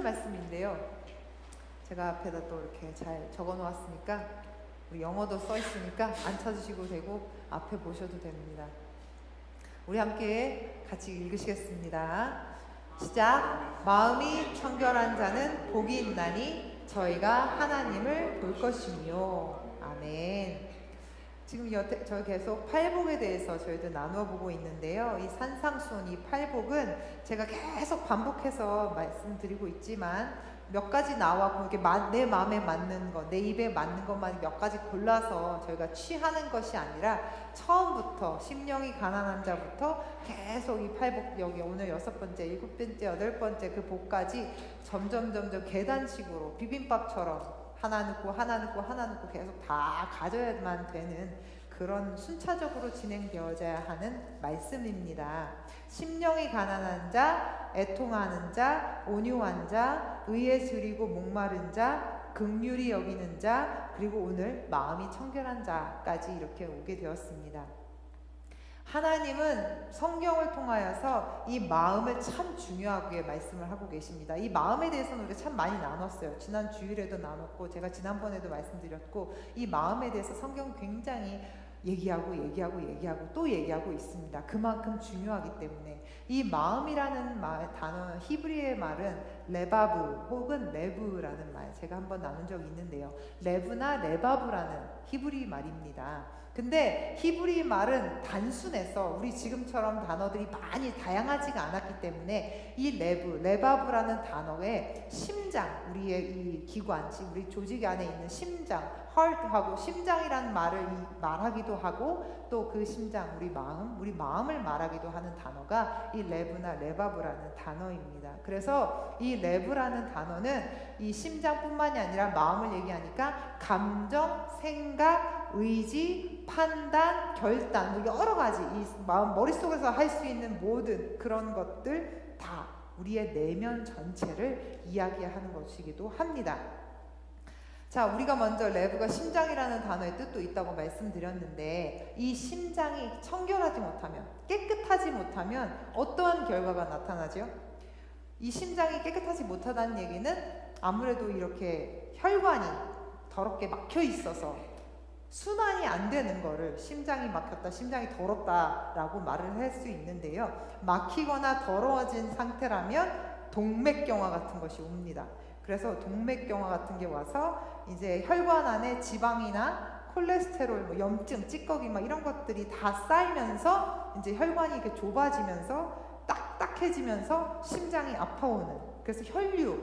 말씀인데요. 제가 앞에다 또 이렇게 잘 적어 놓았으니까, 우리 영어도 써 있으니까 안 찾으시고 되고 앞에 보셔도 됩니다. 우리 함께 같이 읽으시겠습니다. 시작. 마음이 청결한 자는 복이 있나니 저희가 하나님을 볼 것이며. 아멘. 지금 저희 계속 팔복에 대해서 저희들 나누어 보고 있는데요. 이 산상수훈, 이 팔복은 제가 계속 반복해서 말씀드리고 있지만 몇 가지 나와 이렇게 내 마음에 맞는 것, 내 입에 맞는 것만 몇 가지 골라서 저희가 취하는 것이 아니라 처음부터 심령이 가난한 자부터 계속 이 팔복, 여기 오늘 6번째, 7번째, 8번째 그 복까지 점점 계단식으로 비빔밥처럼 하나 넣고 계속 다 가져야만 되는 그런 순차적으로 진행되어져야 하는 말씀입니다. 심령이 가난한 자, 애통하는 자, 온유한 자, 의에 줄이고 목마른 자, 긍휼히 여기는 자, 그리고 오늘 마음이 청결한 자까지 이렇게 오게 되었습니다. 하나님은 성경을 통하여서 이 마음을 참 중요하게 말씀을 하고 계십니다. 이 마음에 대해서는 우리가 참 많이 나눴어요. 지난 주일에도 나눴고 제가 지난번에도 말씀드렸고, 이 마음에 대해서 성경은 굉장히 얘기하고 또 얘기하고 있습니다. 그만큼 중요하기 때문에. 이 마음이라는 단어, 히브리의 말은 레바브 혹은 레브라는 말, 제가 한번 나눈 적이 있는데요. 레브나 레바브라는 히브리 말입니다. 근데 히브리 말은 단순해서 우리 지금처럼 단어들이 많이 다양하지가 않았기 때문에 이 레바브라는 단어에 심장, 우리의 이 기관, 우리 조직 안에 있는 심장, heart하고 심장이라는 말을 말하기도 하고, 또 그 심장, 우리 마음을 말하기도 하는 단어가 이 레브나 레바브라는 단어입니다. 그래서 이 레브라는 단어는 이 심장뿐만이 아니라 마음을 얘기하니까 감정, 생각, 의지, 판단, 결단, 뭐 여러 가지 이 머릿속에서 할 수 있는 모든 그런 것들 다 우리의 내면 전체를 이야기하는 것이기도 합니다. 자, 우리가 먼저 레브가 심장이라는 단어의 뜻도 있다고 말씀드렸는데, 이 심장이 청결하지 못하면, 깨끗하지 못하면 어떠한 결과가 나타나죠? 이 심장이 깨끗하지 못하다는 얘기는 아무래도 이렇게 혈관이 더럽게 막혀 있어서 순환이 안 되는 거를 심장이 막혔다, 심장이 더럽다라고 말을 할 수 있는데요. 막히거나 더러워진 상태라면 동맥경화 같은 것이 옵니다. 그래서 동맥경화 같은 게 와서 이제 혈관 안에 지방이나 콜레스테롤, 염증, 찌꺼기 이런 것들이 다 쌓이면서 이제 혈관이 이렇게 좁아지면서 딱딱해지면서 심장이 아파오는, 그래서 혈류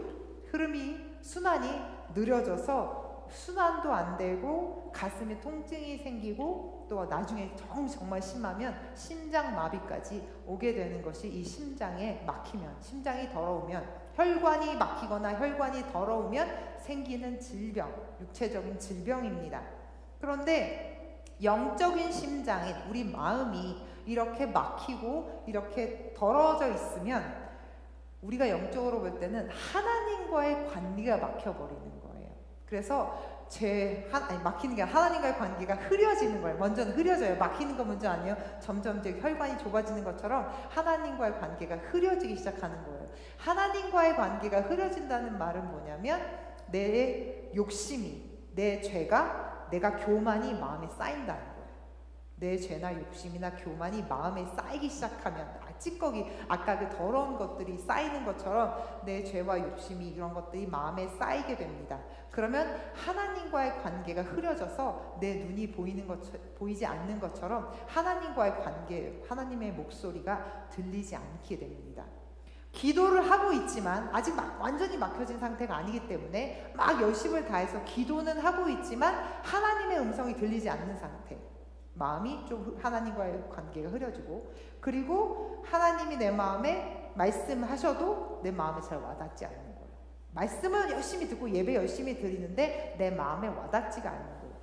흐름이, 순환이 느려져서 순환도 안 되고 가슴에 통증이 생기고, 또 나중에 정말 심하면 심장마비까지 오게 되는 것이 이 심장에 막히면, 심장이 더러우면, 혈관이 막히거나 혈관이 더러우면 생기는 질병, 육체적인 질병입니다. 그런데 영적인 심장인 우리 마음이 이렇게 막히고 이렇게 더러워져 있으면 우리가 영적으로 볼 때는 하나님과의 관계가 막혀버리는 거예요. 그래서 막히는 게 하나님과의 관계가 흐려지는 거예요. 먼저는 흐려져요. 막히는 거 먼저 아니에요. 점점 이제 혈관이 좁아지는 것처럼 하나님과의 관계가 흐려지기 시작하는 거예요. 하나님과의 관계가 흐려진다는 말은 뭐냐면, 내 욕심이, 내 죄가, 내가 교만이 마음에 쌓인다는 거예요. 내 죄나 욕심이나 교만이 마음에 쌓이기 시작하면, 찌꺼기, 아까 그 더러운 것들이 쌓이는 것처럼 내 죄와 욕심이, 이런 것들이 마음에 쌓이게 됩니다. 그러면 하나님과의 관계가 흐려져서 내 눈이 보이지 않는 것처럼 하나님과의 관계, 하나님의 목소리가 들리지 않게 됩니다. 기도를 하고 있지만 아직 완전히 막혀진 상태가 아니기 때문에 막 열심을 다해서 기도는 하고 있지만 하나님의 음성이 들리지 않는 상태, 마음이 좀 하나님과의 관계가 흐려지고, 그리고 하나님이 내 마음에 말씀하셔도 내 마음에 잘 와닿지 않는 거예요. 말씀을 열심히 듣고 예배 열심히 드리는데 내 마음에 와닿지가 않는 거예요.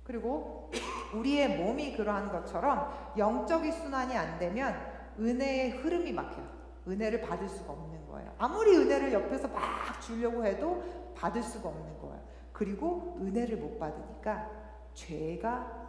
그리고 우리의 몸이 그러한 것처럼 영적인 순환이 안 되면 은혜의 흐름이 막혀요. 은혜를 받을 수가 없는 거예요. 아무리 은혜를 옆에서 막 주려고 해도 받을 수가 없는 거예요. 그리고 은혜를 못 받으니까 죄가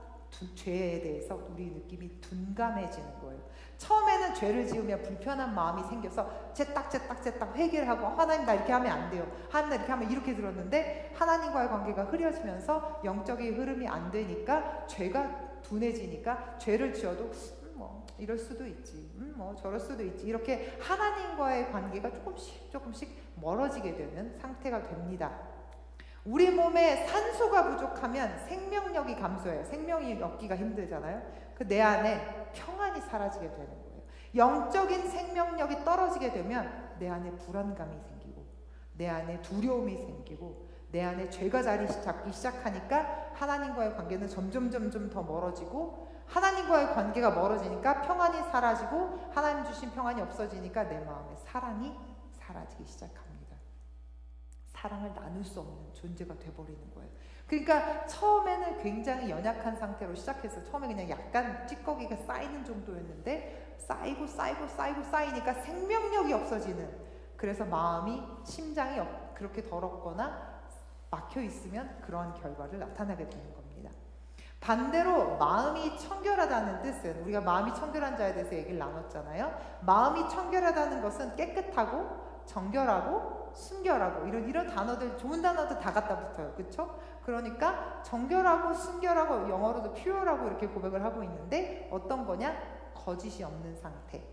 죄에 대해서 우리 느낌이 둔감해지는 거예요. 처음에는 죄를 지으면 불편한 마음이 생겨서 쟤딱 회개를 하고 하나님 나 이렇게 하면 안 돼요. 하나님 나 이렇게 하면 이렇게 들었는데 하나님과의 관계가 흐려지면서 영적인 흐름이 안 되니까 죄가 둔해지니까 죄를 지어도 뭐 이럴 수도 있지, 뭐 저럴 수도 있지, 이렇게 하나님과의 관계가 조금씩 멀어지게 되는 상태가 됩니다. 우리 몸에 산소가 부족하면 생명력이 감소해요. 생명이 얻기가 힘들잖아요. 그 내 안에 평안이 사라지게 되는 거예요. 영적인 생명력이 떨어지게 되면 내 안에 불안감이 생기고 내 안에 두려움이 생기고 내 안에 죄가 자리 잡기 시작하니까 하나님과의 관계는 점점 더 멀어지고, 하나님과의 관계가 멀어지니까 평안이 사라지고 하나님 주신 평안이 없어지니까 내 마음에 사랑이 사라지기 시작합니다. 사랑을 나눌 수 없는 존재가 돼버리는 거예요. 그러니까 처음에는 굉장히 연약한 상태로 시작해서 처음에 그냥 약간 찌꺼기가 쌓이는 정도였는데 쌓이니까 생명력이 없어지는, 그래서 마음이, 심장이 그렇게 더럽거나 막혀 있으면 그런 결과를 나타나게 되는 겁니다. 반대로 마음이 청결하다는 뜻은, 우리가 마음이 청결한 자에 대해서 얘기를 나눴잖아요. 마음이 청결하다는 것은 깨끗하고 정결하고 순결하고 이런 단어들, 좋은 단어들 다 갖다 붙어요. 그렇죠? 그러니까 정결하고 순결하고, 영어로도 pure라고 이렇게 고백을 하고 있는데 어떤 거냐? 거짓이 없는 상태.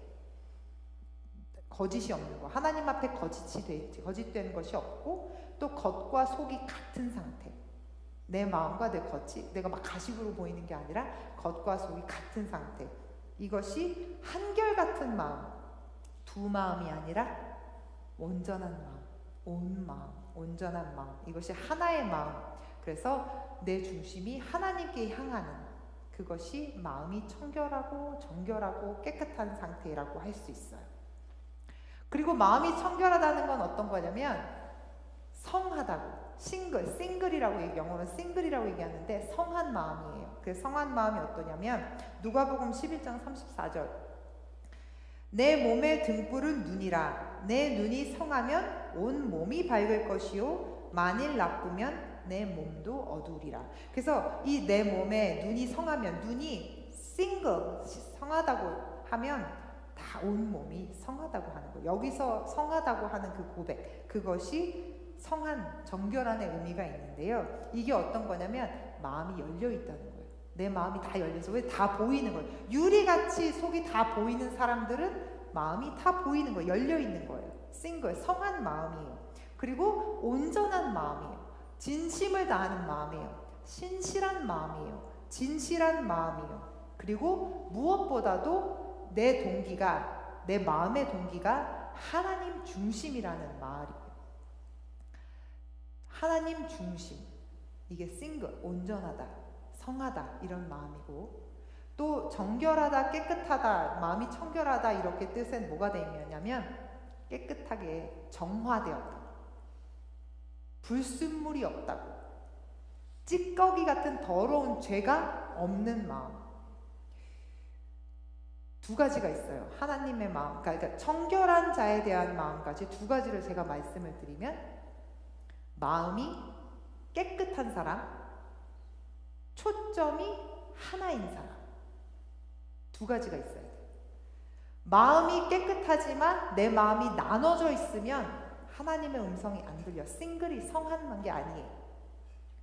거짓이 없는 거. 하나님 앞에 거짓된 것이 없고, 또 겉과 속이 같은 상태. 내 마음과 내 겉이, 내가 막 가식으로 보이는 게 아니라 겉과 속이 같은 상태. 이것이 한결같은 마음, 두 마음이 아니라 온전한 마음, 온 마음, 온전한 마음. 이것이 하나의 마음. 그래서 내 중심이 하나님께 향하는, 그것이 마음이 청결하고 정결하고 깨끗한 상태라고 할 수 있어요. 그리고 마음이 청결하다는 건 어떤 거냐면 성하다고, 싱글이라고, 영어로는 싱글이라고 얘기하는데 성한 마음이에요. 그 성한 마음이 어떠냐면 누가복음 11장 34절, 내 몸의 등불은 눈이라. 내 눈이 성하면 온 몸이 밝을 것이요 만일 나쁘면 내 몸도 어두우리라. 그래서 이 내 몸에 눈이 성하면, 눈이 성하다고 하면 다 온 몸이 성하다고 하는 거예요. 여기서 성하다고 하는 그 고백, 그것이 성한, 정결한의 의미가 있는데요. 이게 어떤 거냐면 마음이 열려 있다는 거예요. 내 마음이 다 열려서, 왜 다 보이는 거예요. 유리같이 속이 다 보이는 사람들은 마음이 다 보이는 거예요. 열려 있는 거예요. 성한 마음이에요. 그리고 온전한 마음이에요. 진심을 다하는 마음이에요. 신실한 마음이에요. 진실한 마음이에요. 그리고 무엇보다도 내 마음의 동기가 하나님 중심이라는 말이에요. 하나님 중심. 이게 온전하다, 성하다, 이런 마음이고, 또 정결하다, 깨끗하다, 마음이 청결하다, 이렇게 뜻은 뭐가 되냐면 깨끗하게 정화되었다, 불순물이 없다고, 찌꺼기 같은 더러운 죄가 없는 마음. 두 가지가 있어요. 하나님의 마음, 그러니까 청결한 자에 대한 마음까지 두 가지를 제가 말씀을 드리면, 마음이 깨끗한 사람, 초점이 하나인 사람, 두 가지가 있어야 돼요. 마음이 깨끗하지만 내 마음이 나눠져 있으면 하나님의 음성이 안 들려. 성한 게 아니에요.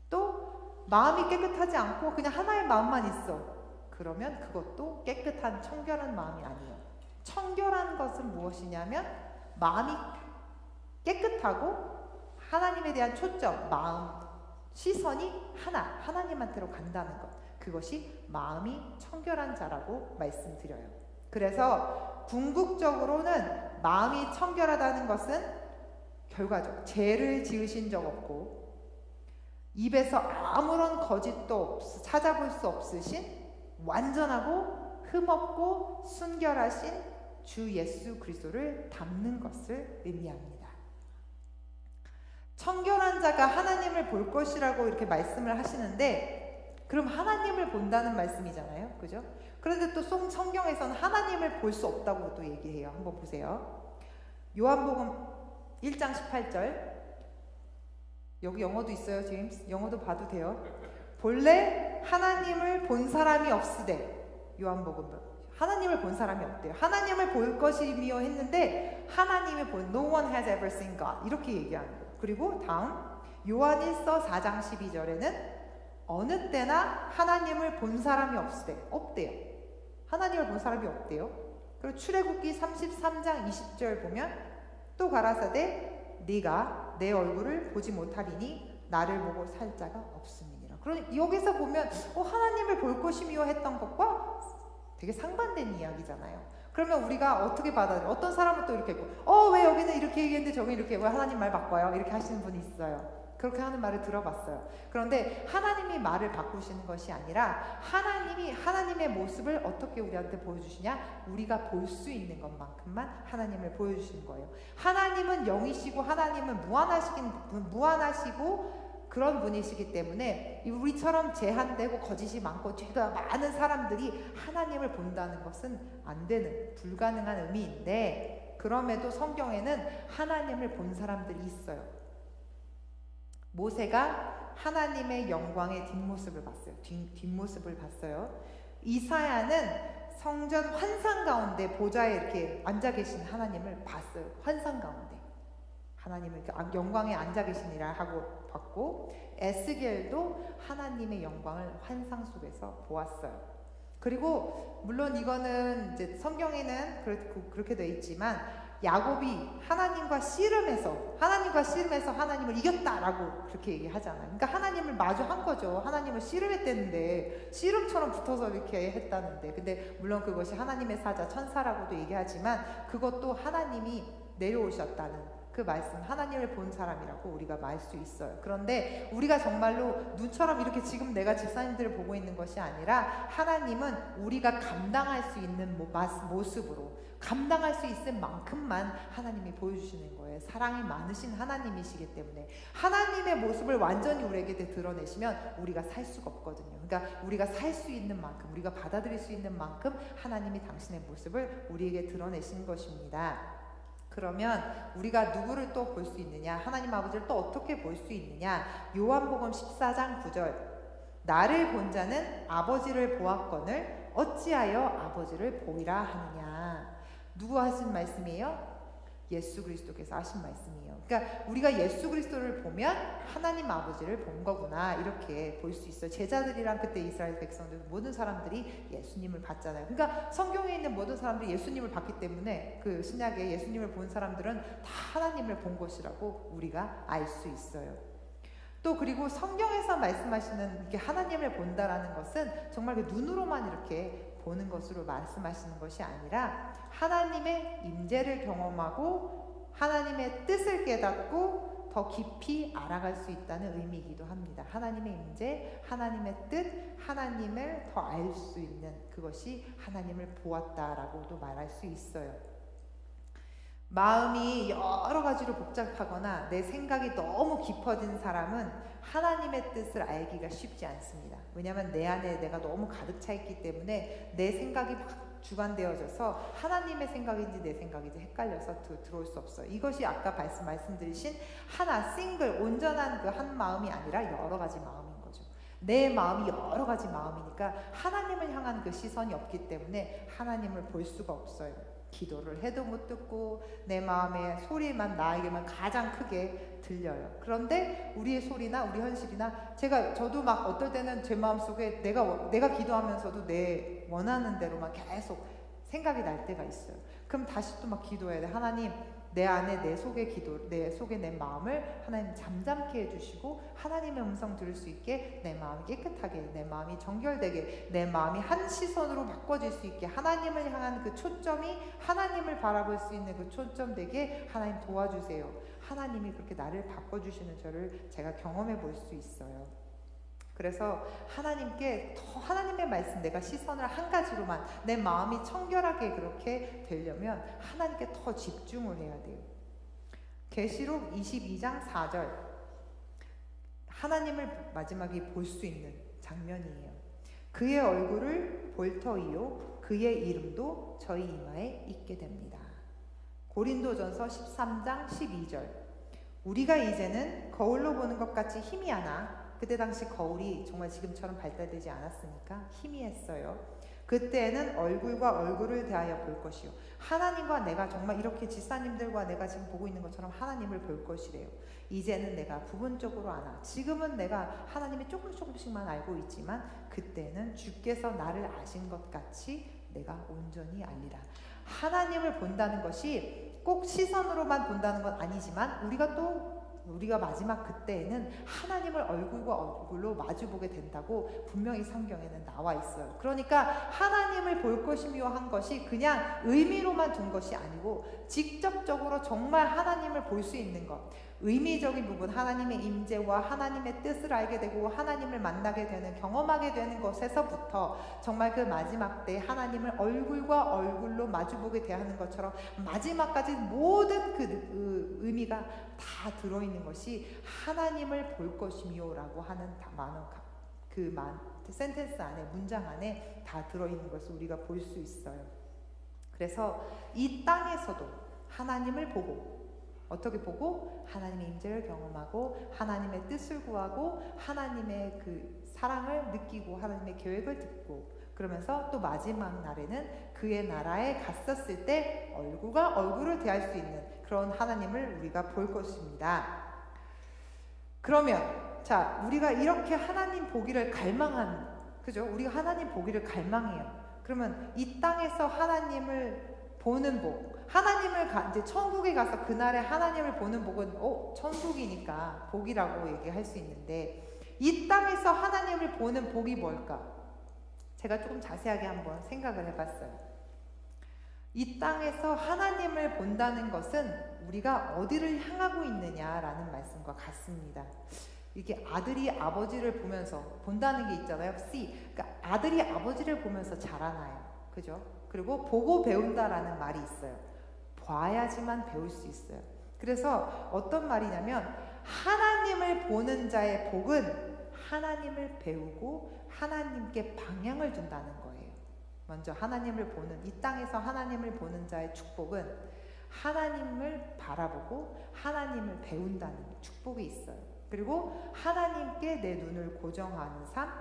또 마음이 깨끗하지 않고 그냥 하나의 마음만 있어. 그러면 그것도 깨끗한 청결한 마음이 아니에요. 청결한 것은 무엇이냐면 마음이 깨끗하고 하나님에 대한 초점, 마음, 시선이 하나님한테로 간다는 것. 그것이 마음이 청결한 자라고 말씀드려요. 그래서 궁극적으로는 마음이 청결하다는 것은 결과적, 죄를 지으신 적 없고 입에서 아무런 거짓도 찾아볼 수 없으신 완전하고 흠없고 순결하신 주 예수 그리스도를 닮는 것을 의미합니다. 청결한 자가 하나님을 볼 것이라고 이렇게 말씀을 하시는데, 그럼 하나님을 본다는 말씀이잖아요. 그죠? 그런데 또 성경에서는 하나님을 볼 수 없다고 또 얘기해요. 한번 보세요. 요한복음 1장 18절. 여기 영어도 있어요, 제임스. 영어도 봐도 돼요. 본래 하나님을 본 사람이 없으되, 요한복음 하나님을 본 사람이 없대요. 하나님을 볼 것이며 했는데 하나님을 본 no one has ever seen God 이렇게 얘기하는 거예요. 그리고 다음 요한일서 4장 12절에는 어느 때나 하나님을 본 사람이 없대요. 하나님을 본 사람이 없대요. 그리고 출애굽기 33장 20절 보면 또 가라사대 네가 내 얼굴을 보지 못하리니 나를 보고 살 자가 없음이니라. 그러니 여기서 보면 하나님을 볼 것이며 했던 것과 되게 상반된 이야기잖아요. 그러면 우리가 어떻게 받아들여요? 어떤 사람은 또 이렇게 했고 왜 여기는 이렇게 얘기했는데 저기 이렇게 왜 하나님 말 바꿔요? 이렇게 하시는 분이 있어요. 그렇게 하는 말을 들어봤어요. 그런데 하나님이 말을 바꾸시는 것이 아니라 하나님이 하나님의 모습을 어떻게 우리한테 보여주시냐? 우리가 볼 수 있는 것만큼만 하나님을 보여주시는 거예요. 하나님은 영이시고 하나님은 무한하시고 그런 분이시기 때문에 우리처럼 제한되고 거짓이 많고 죄가 많은 사람들이 하나님을 본다는 것은 안 되는 불가능한 의미인데, 그럼에도 성경에는 하나님을 본 사람들이 있어요. 모세가 하나님의 영광의 뒷모습을 봤어요. 뒷모습을 봤어요. 이사야는 성전 환상 가운데 보좌에 이렇게 앉아 계신 하나님을 봤어요. 환상 가운데 하나님을 영광에 앉아 계시니라 하고 봤고, 에스겔도 하나님의 영광을 환상 속에서 보았어요. 그리고 물론 이거는 이제 성경에는 그렇게 되어 있지만 야곱이 하나님과 씨름해서 하나님을 이겼다라고 그렇게 얘기하잖아요. 그러니까 하나님을 마주한 거죠. 하나님을 씨름했대는데 씨름처럼 붙어서 이렇게 했다는데, 근데 물론 그것이 하나님의 사자 천사라고도 얘기하지만 그것도 하나님이 내려오셨다는 그 말씀, 하나님을 본 사람이라고 우리가 말 수 있어요. 그런데 우리가 정말로 눈처럼 이렇게 지금 내가 집사님들을 보고 있는 것이 아니라 하나님은 우리가 감당할 수 있는 모습으로 감당할 수 있을 만큼만 하나님이 보여주시는 거예요. 사랑이 많으신 하나님이시기 때문에 하나님의 모습을 완전히 우리에게 드러내시면 우리가 살 수가 없거든요. 그러니까 우리가 살 수 있는 만큼, 우리가 받아들일 수 있는 만큼 하나님이 당신의 모습을 우리에게 드러내신 것입니다. 그러면 우리가 누구를 또 볼 수 있느냐? 하나님 아버지를 또 어떻게 볼 수 있느냐? 요한복음 14장 9절 나를 본 자는 아버지를 보았거늘 어찌하여 아버지를 보이라 하느냐? 누구 하신 말씀이에요? 예수 그리스도께서 하신 말씀이에요. 그러니까 우리가 예수 그리스도를 보면 하나님 아버지를 본 거구나 이렇게 볼 수 있어요. 제자들이랑 그때 이스라엘 백성들 모든 사람들이 예수님을 봤잖아요. 그러니까 성경에 있는 모든 사람들이 예수님을 봤기 때문에 그 신약에 예수님을 본 사람들은 다 하나님을 본 것이라고 우리가 알 수 있어요. 또 그리고 성경에서 말씀하시는 이렇게 하나님을 본다라는 것은 정말 그 눈으로만 이렇게 보는 것으로 말씀하시는 것이 아니라 하나님의 임재를 경험하고 하나님의 뜻을 깨닫고 더 깊이 알아갈 수 있다는 의미이기도 합니다. 하나님의 임재, 하나님의 뜻, 하나님을 더 알 수 있는 그것이 하나님을 보았다라고도 말할 수 있어요. 마음이 여러 가지로 복잡하거나 내 생각이 너무 깊어진 사람은 하나님의 뜻을 알기가 쉽지 않습니다. 왜냐하면 내 안에 내가 너무 가득 차 있기 때문에 내 생각이 막 주관되어져서 하나님의 생각인지 내 생각인지 헷갈려서 들어올 수 없어요. 이것이 아까 말씀드리신 하나, 싱글, 온전한 그 한 마음이 아니라 여러 가지 마음인 거죠. 내 마음이 여러 가지 마음이니까 하나님을 향한 그 시선이 없기 때문에 하나님을 볼 수가 없어요. 기도를 해도 못 듣고 내 마음의 소리만 나에게만 가장 크게 들려요. 그런데 우리의 소리나 우리 현실이나 저도 막 어떨 때는 제 마음속에 내가 기도하면서도 내 원하는 대로만 계속 생각이 날 때가 있어요. 그럼 다시 또 막 기도해야 돼. 하나님, 내 안에 내 속에 내 마음을 하나님 잠잠케 해주시고 하나님의 음성 들을 수 있게 내 마음이 깨끗하게, 내 마음이 정결되게, 내 마음이 한 시선으로 바꿔질 수 있게 하나님을 향한 그 초점이 하나님을 바라볼 수 있는 그 초점 되게 하나님 도와주세요. 하나님이 그렇게 나를 바꿔주시는 저를 제가 경험해 볼 수 있어요. 그래서 하나님께 더 하나님의 말씀, 내가 시선을 한 가지로만 내 마음이 청결하게 그렇게 되려면 하나님께 더 집중을 해야 돼요. 계시록 22장 4절 하나님을 마지막에 볼 수 있는 장면이에요. 그의 얼굴을 볼 터이요 그의 이름도 저희 이마에 있게 됩니다. 고린도전서 13장 12절 우리가 이제는 거울로 보는 것 같이 희미하나 그때 당시 거울이 정말 지금처럼 발달되지 않았으니까 희미했어요. 그때는 얼굴과 얼굴을 대하여 볼 것이요. 하나님과 내가 정말 이렇게 지사님들과 내가 지금 보고 있는 것처럼 하나님을 볼 것이래요. 이제는 내가 부분적으로 아나. 지금은 내가 하나님이 조금씩만 알고 있지만 그때는 주께서 나를 아신 것 같이 내가 온전히 알리라. 하나님을 본다는 것이 꼭 시선으로만 본다는 건 아니지만 우리가 마지막 그때에는 하나님을 얼굴과 얼굴로 마주보게 된다고 분명히 성경에는 나와 있어요. 그러니까 하나님을 볼 것이며 한 것이 그냥 의미로만 둔 것이 아니고 직접적으로 정말 하나님을 볼 수 있는 것, 의미적인 부분, 하나님의 임재와 하나님의 뜻을 알게 되고 하나님을 만나게 되는, 경험하게 되는 것에서부터 정말 그 마지막 때 하나님을 얼굴과 얼굴로 마주보게 대하는 것처럼 마지막까지 모든 그 의미가 다 들어있는 것이 하나님을 볼 것이며 라고 하는 센텐스 안에, 문장 안에 다 들어있는 것을 우리가 볼 수 있어요. 그래서 이 땅에서도 하나님을 보고, 어떻게 보고? 하나님의 임재를 경험하고 하나님의 뜻을 구하고 하나님의 그 사랑을 느끼고 하나님의 계획을 듣고, 그러면서 또 마지막 날에는 그의 나라에 갔었을 때 얼굴과 얼굴을 대할 수 있는 그런 하나님을 우리가 볼 것입니다. 그러면 자, 우리가 이렇게 하나님 보기를 그죠? 우리가 하나님 보기를 갈망해요. 그러면 이 땅에서 하나님을 보는 복, 이제 천국에 가서 그날에 하나님을 보는 복은 천국이니까 복이라고 얘기할 수 있는데, 이 땅에서 하나님을 보는 복이 뭘까? 제가 조금 자세하게 한번 생각을 해봤어요. 이 땅에서 하나님을 본다는 것은 우리가 어디를 향하고 있느냐라는 말씀과 같습니다. 이게 아들이 아버지를 보면서 본다는 게 있잖아요. 그러니까 아들이 아버지를 보면서 자라나요. 그죠? 그리고 보고 배운다라는 말이 있어요. 봐야지만 배울 수 있어요. 그래서 어떤 말이냐면 하나님을 보는 자의 복은 하나님을 배우고 하나님께 방향을 준다는 거예요. 먼저 하나님을 보는, 이 땅에서 하나님을 보는 자의 축복은 하나님을 바라보고 하나님을 배운다는 축복이 있어요. 그리고 하나님께 내 눈을 고정하는 삶,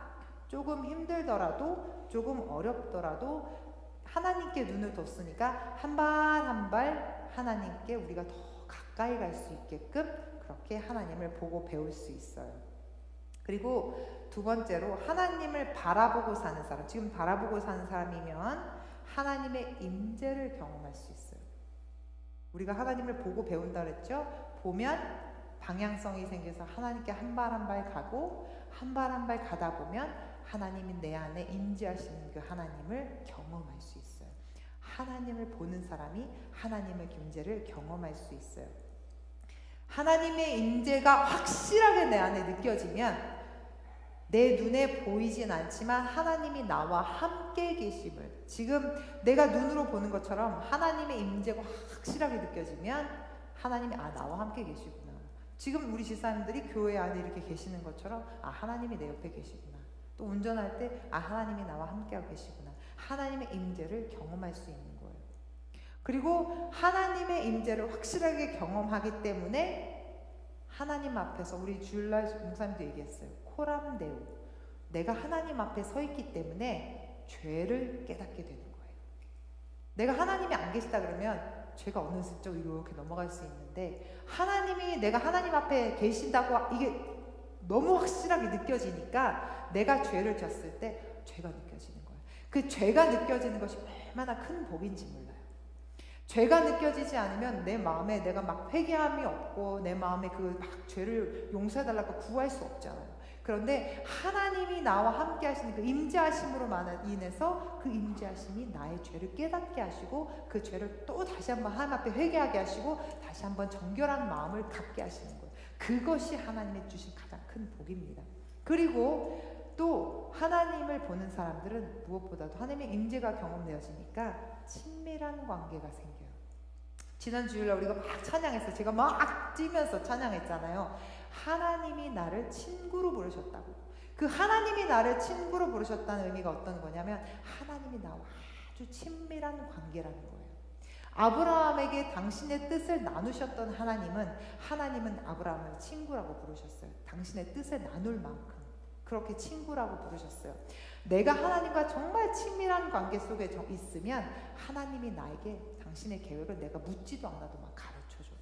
조금 힘들더라도 조금 어렵더라도 하나님께 눈을 뒀으니까 한 발 한 발 하나님께 우리가 더 가까이 갈 수 있게끔 그렇게 하나님을 보고 배울 수 있어요. 그리고 두 번째로 하나님을 바라보고 사는 사람, 지금 바라보고 사는 사람이면 하나님의 임재를 경험할 수 있어요. 우리가 하나님을 보고 배운다 그랬죠? 보면 방향성이 생겨서 하나님께 한 발 한 발 가고 한 발 한 발 가다 보면 하나님이 내 안에 임재하시는 그 하나님을 경험할 수 있어요. 하나님을 보는 사람이 하나님의 임재를 경험할 수 있어요. 하나님의 임재가 확실하게 내 안에 느껴지면 내 눈에 보이진 않지만 하나님이 나와 함께 계심을, 지금 내가 눈으로 보는 것처럼 하나님의 임재가 확실하게 느껴지면 하나님이 나와 함께 계시구나. 지금 우리 집사님들이 교회 안에 이렇게 계시는 것처럼 하나님이 내 옆에 계시구나. 또 운전할 때 하나님이 나와 함께하고 계시구나. 하나님의 임재를 경험할 수 있는 거예요. 그리고 하나님의 임재를 확실하게 경험하기 때문에 하나님 앞에서, 우리 주일날 목사님도 얘기했어요. 코람데우, 내가 하나님 앞에 서 있기 때문에 죄를 깨닫게 되는 거예요. 내가 하나님이 안 계시다 그러면 죄가 어느 슬쩍 이렇게 넘어갈 수 있는데, 내가 하나님 앞에 계신다고 이게 너무 확실하게 느껴지니까 내가 죄를 졌을 때 죄가 느껴지는 거예요. 그 죄가 느껴지는 것이 얼마나 큰 복인지 몰라요. 죄가 느껴지지 않으면 내 마음에 내가 막 회개함이 없고 내 마음에 그 막 죄를 용서해달라고 구할 수 없잖아요. 그런데 하나님이 나와 함께 하시는 그 임재하심으로 인해서 그 임재하심이 나의 죄를 깨닫게 하시고 그 죄를 또 다시 한번 하나님 앞에 회개하게 하시고 다시 한번 정결한 마음을 갖게 하시는 거예요. 그것이 하나님이 주신 가장 큰 복입니다. 그리고 또 하나님을 보는 사람들은 무엇보다도 하나님의 임재가 경험되어지니까 친밀한 관계가 생겨요. 지난 주일날 우리가 막 찬양했어요. 제가 막 뛰면서 찬양했잖아요. 하나님이 나를 친구로 부르셨다고. 그 하나님이 나를 친구로 부르셨다는 의미가 어떤 거냐면 하나님이 나와 아주 친밀한 관계라는 거예요. 아브라함에게 당신의 뜻을 나누셨던 하나님은 아브라함을 친구라고 부르셨어요. 당신의 뜻을 나눌 만큼 그렇게 친구라고 부르셨어요. 내가 하나님과 정말 친밀한 관계 속에 있으면 하나님이 나에게 당신의 계획을 내가 묻지도 않아도 막 가르쳐줘요.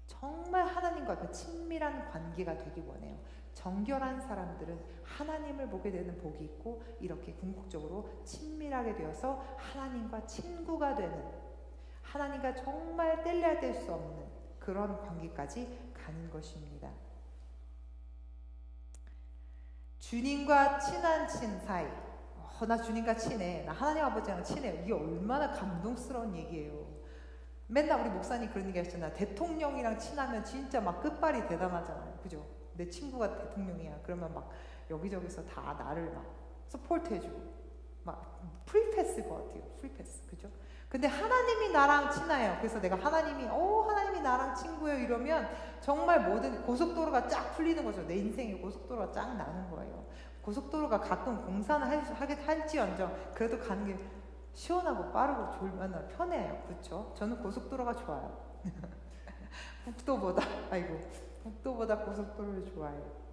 정말 하나님과 그 친밀한 관계가 되기 원해요. 정결한 사람들은 하나님을 보게 되는 복이 있고 이렇게 궁극적으로 친밀하게 되어서 하나님과 친구가 되는, 하나님과 정말 뗄래야 뗄 수 없는 그런 관계까지 가는 것입니다. 주님과 친한 사이. 나 주님과 친해. 나 하나님 아버지랑 친해. 이게 얼마나 감동스러운 얘기예요. 맨날 우리 목사님 그런 얘기 하시잖아. 대통령이랑 친하면 진짜 막 끝발이 대단하잖아요. 그죠? 내 친구가 대통령이야. 그러면 막 여기저기서 다 나를 막 서포트 해주고 막 프리패스일 것 같아요. 프리패스. 그죠? 근데 하나님이 나랑 친해요. 그래서 내가 하나님이 나랑 친구예요 이러면 정말 모든 고속도로가 쫙 풀리는 거죠. 내 인생에 고속도로가 쫙 나는 거예요. 고속도로가 가끔 공사는 할지언정 그래도 가는 게 시원하고 빠르고 졸면 편해요. 그렇죠? 저는 고속도로가 좋아요. 국도보다 고속도로를 좋아해요.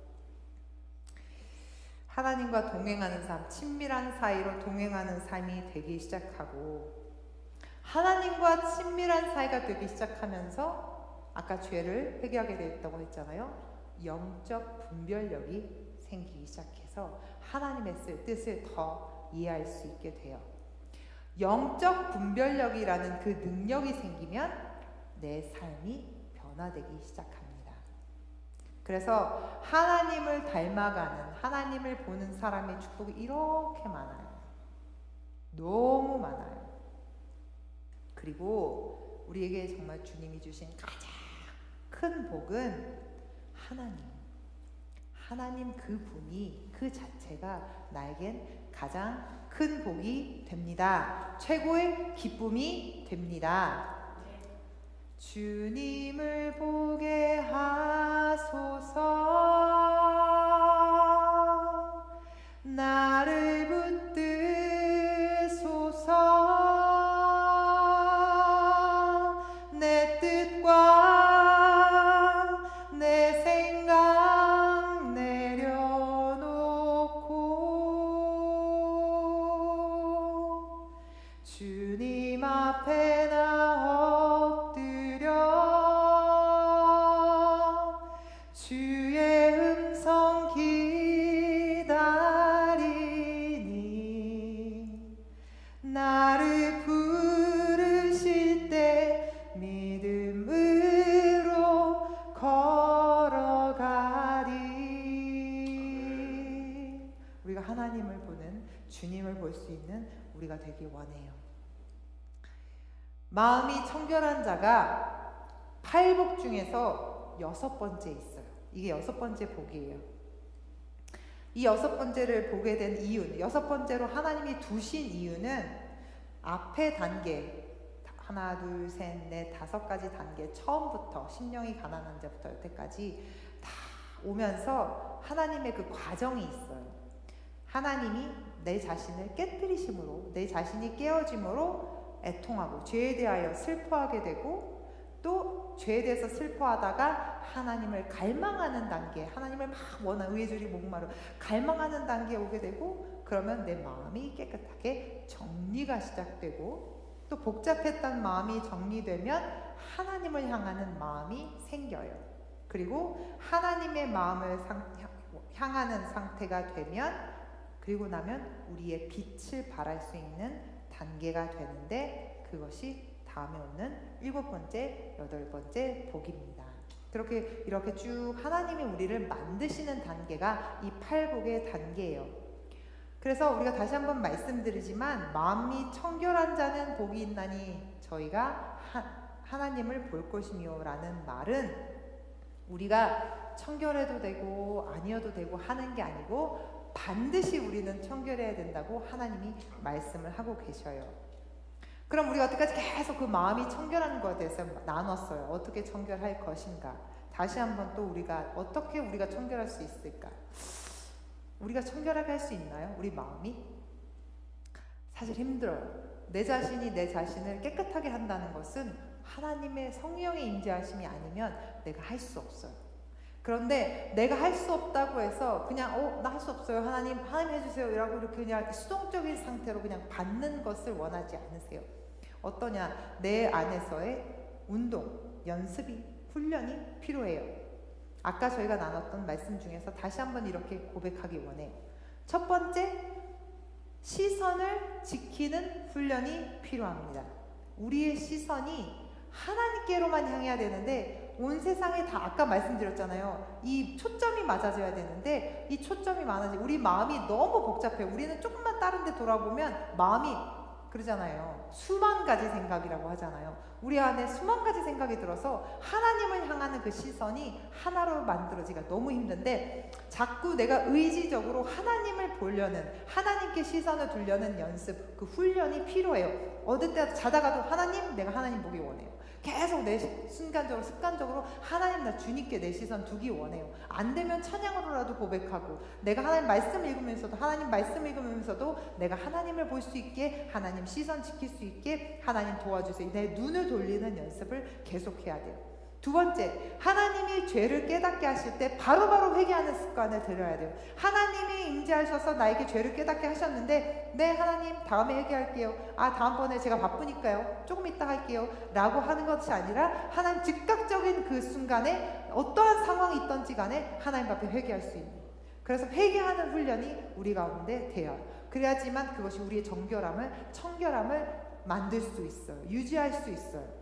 하나님과 동행하는 삶, 친밀한 사이로 동행하는 삶이 되기 시작하고, 하나님과 친밀한 사이가 되기 시작하면서 아까 죄를 회개하게 되었다고 했잖아요. 영적 분별력이 생기기 시작해서 하나님의 뜻을 더 이해할 수 있게 돼요. 영적 분별력이라는 그 능력이 생기면 내 삶이 변화되기 시작합니다. 그래서 하나님을 닮아가는, 하나님을 보는 사람의 축복이 이렇게 많아요. 너무 많아요. 그리고 우리에게 정말 주님이 주신 가장 큰 복은 하나님 그분이 그 자체가 나에겐 가장 큰 복이 됩니다. 최고의 기쁨이 됩니다. 주님을 보게 하소서, 나를 붙드소서, 내 뜻과 내 생각 내려놓고 주님 앞에 나 엎드려 주의 음성 기다리니, 나를 부르실 때 믿음으로 걸어가리. 우리가 하나님을 보는, 주님을 볼 수 있는 우리가 되기 원해요. 마음이 청결한 자가 8복 중에서 6번째 있어요. 이게 6번째 복이에요. 이 6번째를 보게 된 이유는, 6번째로 하나님이 두신 이유는 앞에 단계, 하나, 둘, 셋, 넷, 5가지 단계, 처음부터 심령이 가난한 자부터 여태까지 다 오면서 하나님의 그 과정이 있어요. 하나님이 내 자신을 깨뜨리심으로, 내 자신이 깨어짐으로 애통하고 죄에 대하여 슬퍼하게 되고, 또 죄에 대해서 슬퍼하다가 하나님을 갈망하는 단계, 하나님을 막 의해주리 목마르 갈망하는 단계에 오게 되고, 그러면 내 마음이 깨끗하게 정리가 시작되고, 또 복잡했던 마음이 정리되면 하나님을 향하는 마음이 생겨요. 그리고 하나님의 마음을 향하는 상태가 되면, 그리고 나면 우리의 빛을 발할 수 있는 단계가 되는데, 그것이 다음에 오는 7번째, 8번째 복입니다. 이렇게 쭉 하나님이 우리를 만드시는 단계가 이 8복의 단계예요. 그래서 우리가 다시 한번 말씀드리지만, 마음이 청결한 자는 복이 있나니 저희가 하나님을 볼 것이며 라는 말은 우리가 청결해도 되고 아니어도 되고 하는 게 아니고, 반드시 우리는 청결해야 된다고 하나님이 말씀을 하고 계셔요. 그럼 우리가 어떻게까지 계속 그 마음이 청결한 것에 대해서 나눴어요. 어떻게 청결할 것인가. 다시 한번 또 어떻게 우리가 청결할 수 있을까? 우리가 청결하게 할 수 있나요? 우리 마음이? 사실 힘들어요. 내 자신이 내 자신을 깨끗하게 한다는 것은 하나님의 성령의 임재하심이 아니면 내가 할 수 없어요. 그런데 내가 할 수 없다고 해서 그냥 나 할 수 없어요, 하나님 해주세요 이라고 이렇게 그냥 수동적인 상태로 그냥 받는 것을 원하지 않으세요. 어떠냐? 내 안에서의 운동, 연습이, 훈련이 필요해요. 아까 저희가 나눴던 말씀 중에서 다시 한번 이렇게 고백하기 원해요. 첫 번째, 시선을 지키는 훈련이 필요합니다. 우리의 시선이 하나님께로만 향해야 되는데 온 세상에 다 아까 말씀드렸잖아요. 이 초점이 맞아져야 되는데 이 초점이 우리 마음이 너무 복잡해요. 우리는 조금만 다른 데 돌아보면 마음이 그러잖아요. 수만 가지 생각이라고 하잖아요. 우리 안에 수만 가지 생각이 들어서 하나님을 향하는 그 시선이 하나로 만들어지기가 너무 힘든데 자꾸 내가 의지적으로 하나님을 보려는, 하나님께 시선을 두려는 연습, 그 훈련이 필요해요. 어느 때 자다가도 하나님, 내가 하나님 보기 원해요. 계속 내 순간적으로 습관적으로 하나님, 나 주님께 내 시선 두기 원해요. 안 되면 찬양으로라도 고백하고, 내가 하나님 말씀 읽으면서도, 하나님 말씀 읽으면서도 내가 하나님을 볼 수 있게, 하나님 시선 지킬 수 있게 하나님 도와주세요. 내 눈을 돌리는 연습을 계속해야 돼요. 두 번째, 하나님이 죄를 깨닫게 하실 때 바로바로 회개하는 습관을 들여야 돼요. 하나님이 임재하셔서 나에게 죄를 깨닫게 하셨는데, 네 하나님 다음에 회개할게요, 다음번에 제가 바쁘니까요, 조금 이따 할게요 라고 하는 것이 아니라 하나님 즉각적인 그 순간에 어떠한 상황이 있던지 간에 하나님 앞에 회개할 수 있는, 그래서 회개하는 훈련이 우리 가운데 돼요. 그래야지만 그것이 우리의 청결함을 만들 수 있어요. 유지할 수 있어요.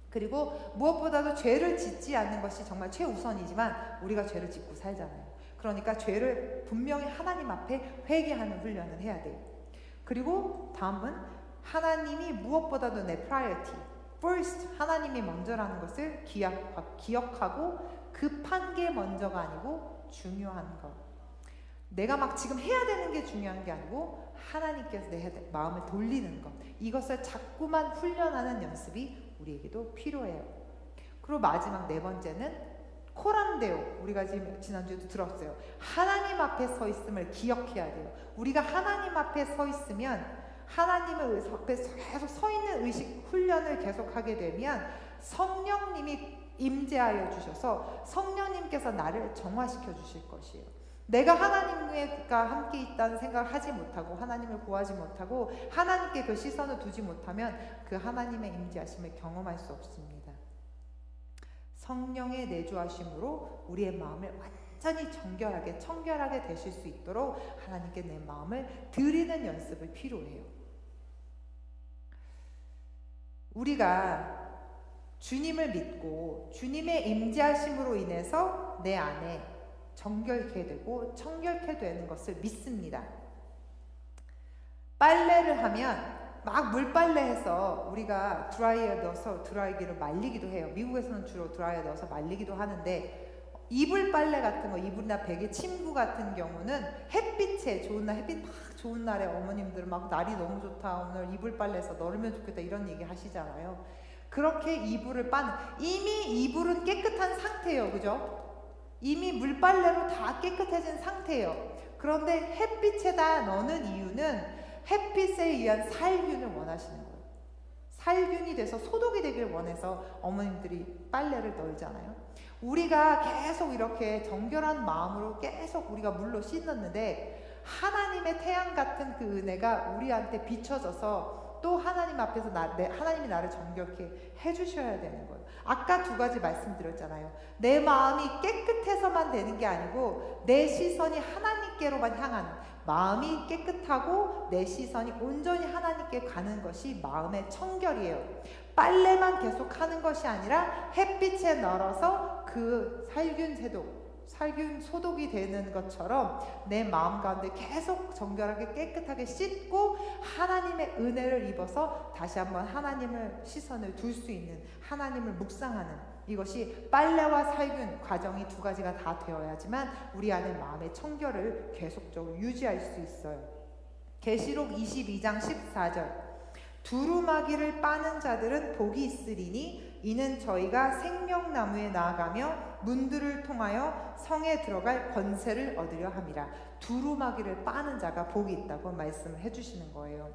그리고 무엇보다도 죄를 짓지 않는 것이 정말 최우선이지만 우리가 죄를 짓고 살잖아요. 그러니까 죄를 분명히 하나님 앞에 회개하는 훈련을 해야 돼요. 그리고 다음은 하나님이 무엇보다도 내 priority, first, 하나님이 먼저라는 것을 기억하고 급한 게 먼저가 아니고 중요한 것. 내가 막 지금 해야 되는 게 중요한 게 아니고 하나님께서 내 마음을 돌리는 것, 이것을 자꾸만 훈련하는 연습이 우리에게도 필요해요. 그리고 마지막 네 번째는 코란데오, 우리가 지난주에도 들었어요. 하나님 앞에 서 있음을 기억해야 돼요. 우리가 하나님 앞에 서 있으면, 하나님의 앞에 계속 서 있는 의식 훈련을 계속하게 되면 성령님이 임재하여 주셔서 성령님께서 나를 정화시켜 주실 것이에요. 내가 하나님과 함께 있다는 생각을 하지 못하고, 하나님을 구하지 못하고, 하나님께 그 시선을 두지 못하면 그 하나님의 임재하심을 경험할 수 없습니다. 성령의 내주하심으로 우리의 마음을 완전히 청결하게 되실 수 있도록 하나님께 내 마음을 드리는 연습이 필요해요. 우리가 주님을 믿고 주님의 임재하심으로 인해서 내 안에 정결케 되고 청결케 되는 것을 믿습니다. 빨래를 하면 막 물빨래해서 우리가 드라이어에 넣어서 드라이기로 말리기도 해요. 미국에서는 주로 드라이어에 넣어서 말리기도 하는데, 이불 빨래 같은 거, 이불이나 베개, 침구 같은 경우는 햇빛에 좋은 날, 햇빛 막 좋은 날에 어머님들은 막 날이 너무 좋다, 오늘 이불 빨래해서 널으면 좋겠다 이런 얘기 하시잖아요. 그렇게 이불을 이미 이불은 깨끗한 상태예요. 그죠? 이미 물빨래로 다 깨끗해진 상태예요. 그런데 햇빛에다 넣는 이유는 햇빛에 의한 살균을 원하시는 거예요. 살균이 돼서 소독이 되길 원해서 어머님들이 빨래를 널잖아요. 우리가 계속 이렇게 정결한 마음으로 계속 우리가 물로 씻었는데 하나님의 태양 같은 그 은혜가 우리한테 비춰져서 또 하나님 앞에서 하나님이 나를 정결케 해주셔야 되는 거예요. 아까 두 가지 말씀드렸잖아요. 내 마음이 깨끗해서만 되는 게 아니고 내 시선이 하나님께로만 향하는, 마음이 깨끗하고 내 시선이 온전히 하나님께 가는 것이 마음의 청결이에요. 빨래만 계속 하는 것이 아니라 햇빛에 널어서 그 살균 소독이 되는 것처럼 내 마음 가운데 계속 정결하게 깨끗하게 씻고 하나님의 은혜를 입어서 다시 한번 하나님을 시선을 둘 수 있는, 하나님을 묵상하는, 이것이 빨래와 살균 과정이 두 가지가 다 되어야지만 우리 안에 마음의 청결을 계속적으로 유지할 수 있어요. 계시록 22장 14절, 두루마기를 빠는 자들은 복이 있으리니 이는 저희가 생명나무에 나아가며 문들을 통하여 성에 들어갈 권세를 얻으려 함이라. 두루마기를 빠는 자가 복이 있다고 말씀을 해주시는 거예요.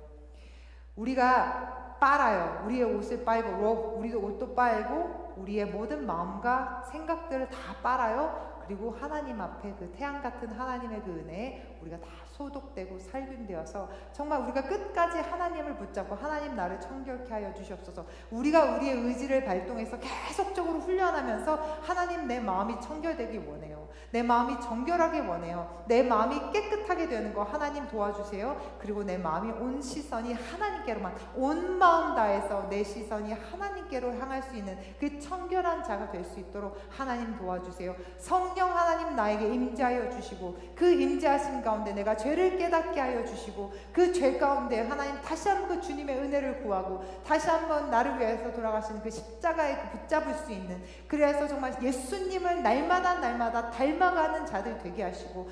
우리가 빨아요. 우리의 옷을 빨고 우리도 옷도 빨고 우리의 모든 마음과 생각들을 다 빨아요. 그리고 하나님 앞에 그 태양 같은 하나님의 그 은혜에 우리가 다 소독되고 살균되어서 정말 우리가 끝까지 하나님을 붙잡고 하나님 나를 청결케 하여 주시옵소서. 우리가 우리의 의지를 발동해서 계속적으로 훈련하면서 하나님 내 마음이 청결되기 원해요. 내 마음이 정결하게 원해요. 내 마음이 깨끗하게 되는 거 하나님 도와주세요. 그리고 내 마음이 온 시선이 하나님께로만 온 마음 다해서 내 시선이 하나님께로 향할 수 있는 그 청결한 자가 될 수 있도록 하나님 도와주세요. 성령 하나님 나에게 임재하여 주시고 그 임재하심 가운데 내가 죄를 깨닫게 하여 주시고 그 죄 가운데 하나님 다시 한번 그 주님의 은혜를 구하고 다시 한번 나를 위해서 돌아가신 그 십자가에 그 붙잡을 수 있는, 그래서 정말 예수님을 날마다 닮아가는 자들 되게 하시고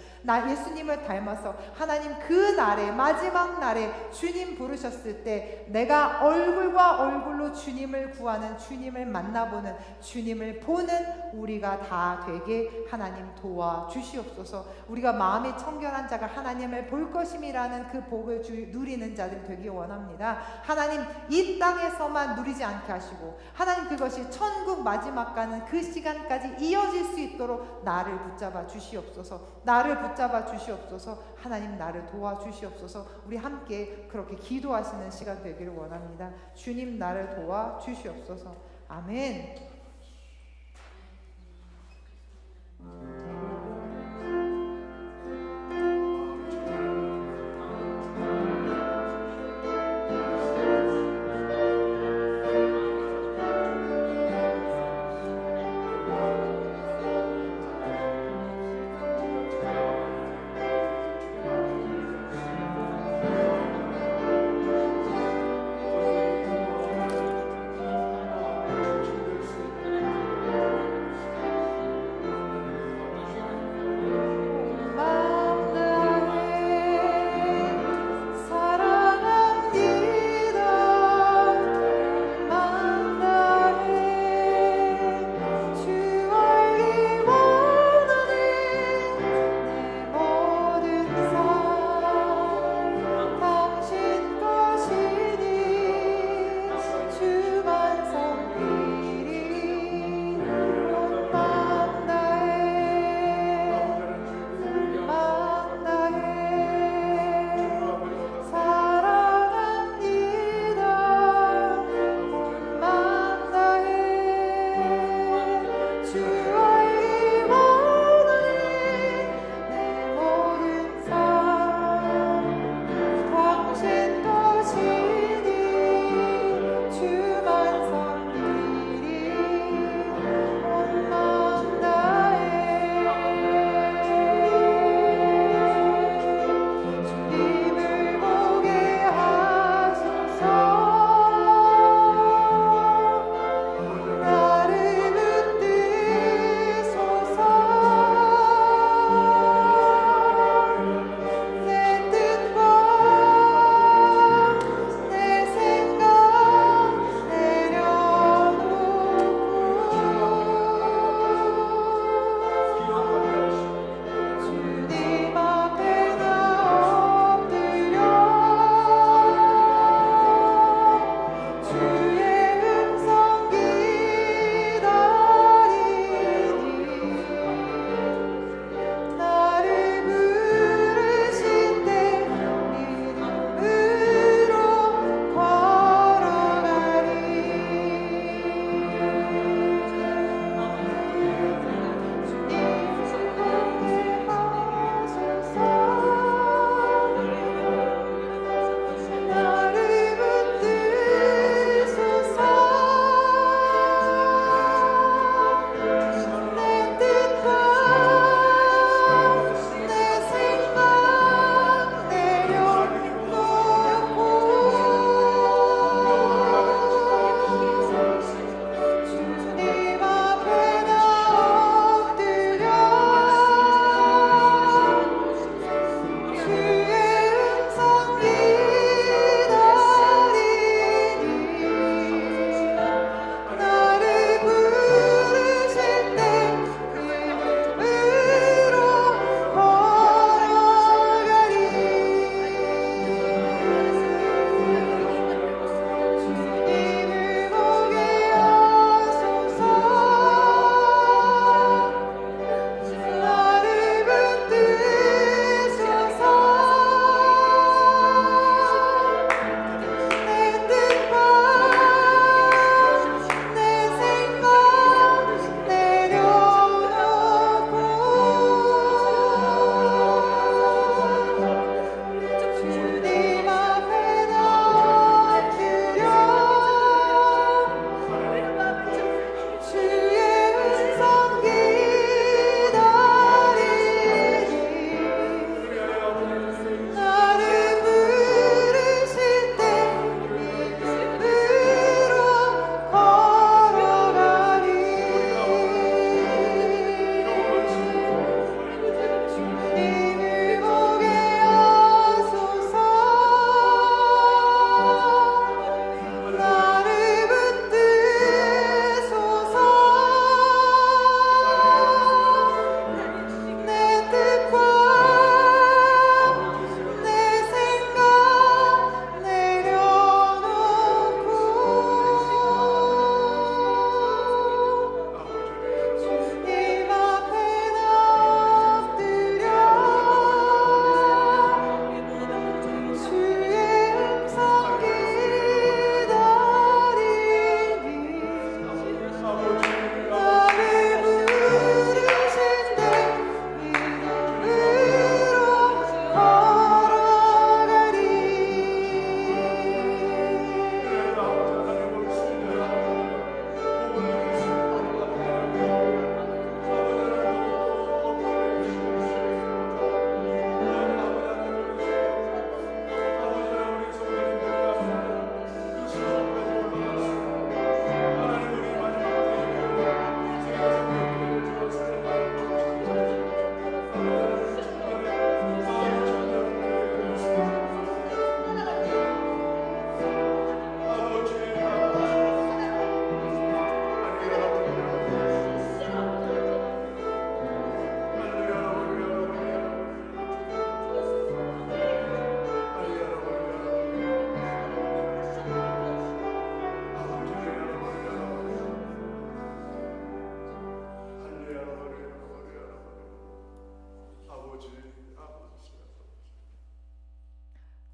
예수님을 닮아서 하나님 그 날에 마지막 날에 주님 부르셨을 때 내가 얼굴과 얼굴로 주님을 구하는, 주님을 만나보는, 주님을 보는 우리가 다 되게 하나님 도와주시옵소서. 우리가 마음이 청결한 자가 하나님을 볼 것임이라는 그 복을 누리는 자들이 되기 원합니다. 하나님 이 땅에서만 누리지 않게 하시고 하나님 그것이 천국 마지막 가는 그 시간까지 이어질 수 있도록 나를 붙잡아 주시옵소서. 나를 붙잡아 주시옵소서. 하나님 나를 도와주시옵소서. 우리 함께 그렇게 기도하시는 시간 되기를 원합니다. 주님 나를 도와주시옵소서. 아멘.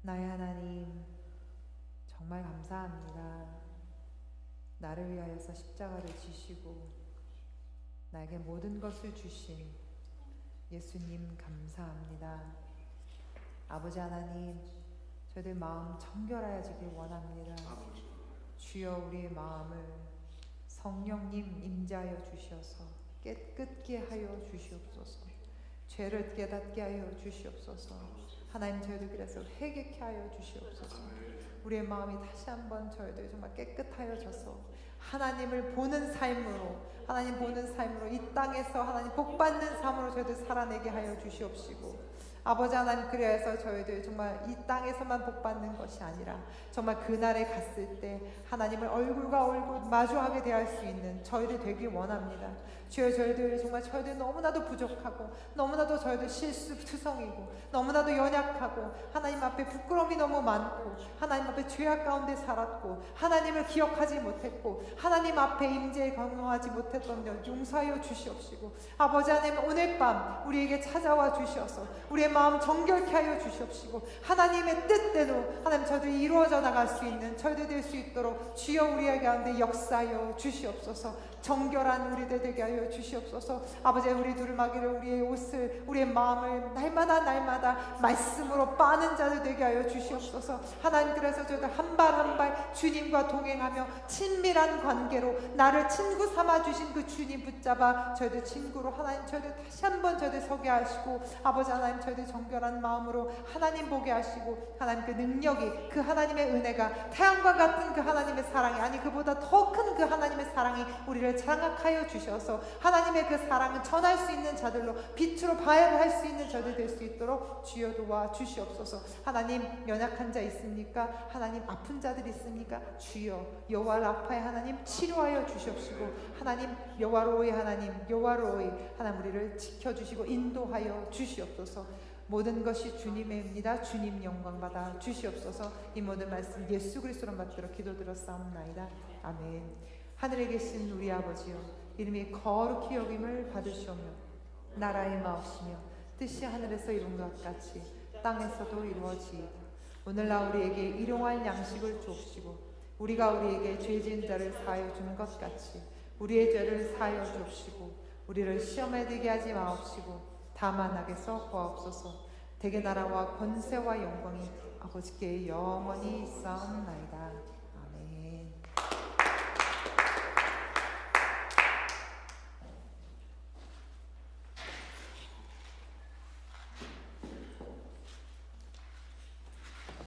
나의 하나님, 정말 감사합니다. 나를 위하여서 십자가를 지시고 나에게 모든 것을 주신 예수님 감사합니다. 아버지 하나님, 저희들 마음 정결하여지길 원합니다. 주여, 우리의 마음을 성령님 임재하여 주셔서 깨끗게 하여 주시옵소서. 죄를 깨닫게 하여 주시옵소서. 하나님, 저희들 그래서 회개케 하여 주시옵소서. 우리의 마음이 다시 한번 저희들 정말 깨끗하여져서 하나님을 보는 삶으로, 하나님 보는 삶으로 이 땅에서 하나님 복받는 삶으로 저희들 살아내게 하여 주시옵시고, 아버지 하나님, 그래서 저희들 정말 이 땅에서만 복받는 것이 아니라 정말 그날에 갔을 때 하나님을 얼굴과 얼굴 마주하게 대할 수 있는 저희들 되길 원합니다. 주여, 저희들 정말 저희들 너무나도 부족하고 너무나도 저희들 실수투성이고 너무나도 연약하고 하나님 앞에 부끄러움이 너무 많고 하나님 앞에 죄악 가운데 살았고 하나님을 기억하지 못했고 하나님 앞에 임재에 경영하지 못했던 것 용서하여 주시옵시고, 아버지 하나님, 오늘 밤 우리에게 찾아와 주셔서 우리의 마음 정결케 하여 주시옵시고 하나님의 뜻대로 하나님 저희들이 이루어져 나갈 수 있는 저희들 될 수 있도록 주여 우리의 가운데 역사하여 주시옵소서. 정결한 우리들 되게 하여 주시옵소서. 아버지, 우리 두루마기를, 우리의 옷을, 우리의 마음을 날마다 말씀으로 빠는 자들 되게 하여 주시옵소서. 하나님, 그래서 저희들 한 발 한 발 주님과 동행하며 친밀한 관계로 나를 친구 삼아 주신 그 주님 붙잡아 저희들 친구로 하나님 저희들 다시 한번 저희들 서게 하시고, 아버지 하나님, 저희들 정결한 마음으로 하나님 보게 하시고, 하나님 그 능력이, 그 하나님의 은혜가, 태양과 같은 그 하나님의 사랑이, 아니 그보다 더 큰 그 하나님의 사랑이 우리를 장악하여 주셔서 하나님의 그 사랑을 전할 수 있는 자들로, 빛으로 발할 수 있는 저들 될 수 있도록 주여 도와 주시옵소서. 하나님, 연약한 자 있습니까? 하나님, 아픈 자들 있습니까? 주여, 여호와 라파의 하나님 치료하여 주시옵시고, 하나님 여호와로의 하나님, 여호와로의 하나님, 우리를 지켜주시고 인도하여 주시옵소서. 모든 것이 주님의입니다. 주님 영광 받아 주시옵소서. 이 모든 말씀 예수 그리스도로 받들어 기도드렸사옵나이다. 아멘. 하늘에 계신 우리 아버지여, 이름이 거룩히 여김을 받으시오며 나라의 마옵시며 뜻이 하늘에서 이룬 것 같이 땅에서도 이루어지이다. 오늘날 우리에게 일용할 양식을 주옵시고 우리가 우리에게 죄 지은 자를 사하여 주는 것 같이 우리의 죄를 사하여 주옵시고 우리를 시험에 들게 하지 마옵시고 다만 악에서 구하옵소서. 대개 나라와 권세와 영광이 아버지께 영원히 있사옵나이다.